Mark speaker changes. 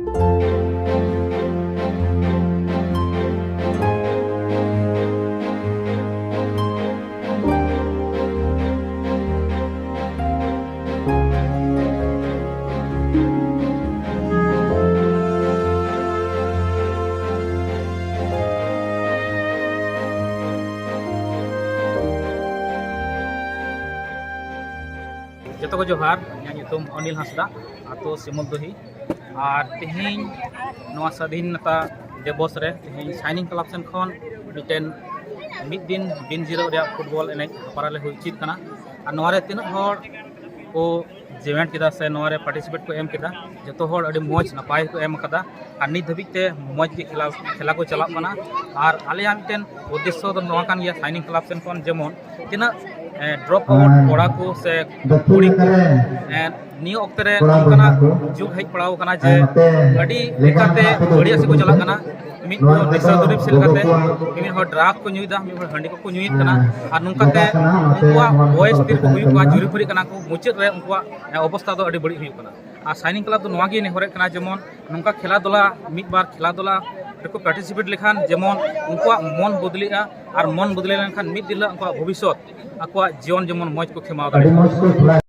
Speaker 1: जतो को जोहार ᱧᱩᱛᱩᱢ अनिल हांसदा आतो सिमुलदही और तेहें नवा स्वाधीनता दिवस रे तेहें साइनिंग क्लब सेन खन मिटेन मिद दिन बिन जीरो रे फुटबॉल एने पाराले हुई चित कना और नवा रे तिना हर को जेवेंट किदा से नवा रे पार्टिसिपेट को एम किदा जतो हर अडी मौज नपाय को एम कदा और नित धबिक ते मौज के खेला को चला कना और आलिया मिटेन उद्देश्य दो नवा कान गया साइनिंग क्लब सेन खन जेमन तिना ड्रॉप आउट कोड़ा को से कुड़ी को नियो ऑक्टे रे नोकना जुग हेज पड़ाव कना जे अडी लेकाते बढ़िया से को चला कना मिद निशा दुरिब से लेकाते मिद हो ड्राग को न्यूदा मिद हो हंडी को न्यूइत कना और नोकाते उनका वॉइस तीर को हुई को जुरी फुरी कना को मुचित रे उनका अवस्था दो अडी बड़ी हुई कना और साइनिंग क्लब दो नवागी ने होरे कना जेमन नोका खेला दोला मिद बार खेला दोला को पार्टिसिपेट लेखान जेमन उनका मन बदलिया और मन बदले लेखान मिद दिला उनका भविष्य आकुआ जीवन जेमन मौज को खेमा दाड़े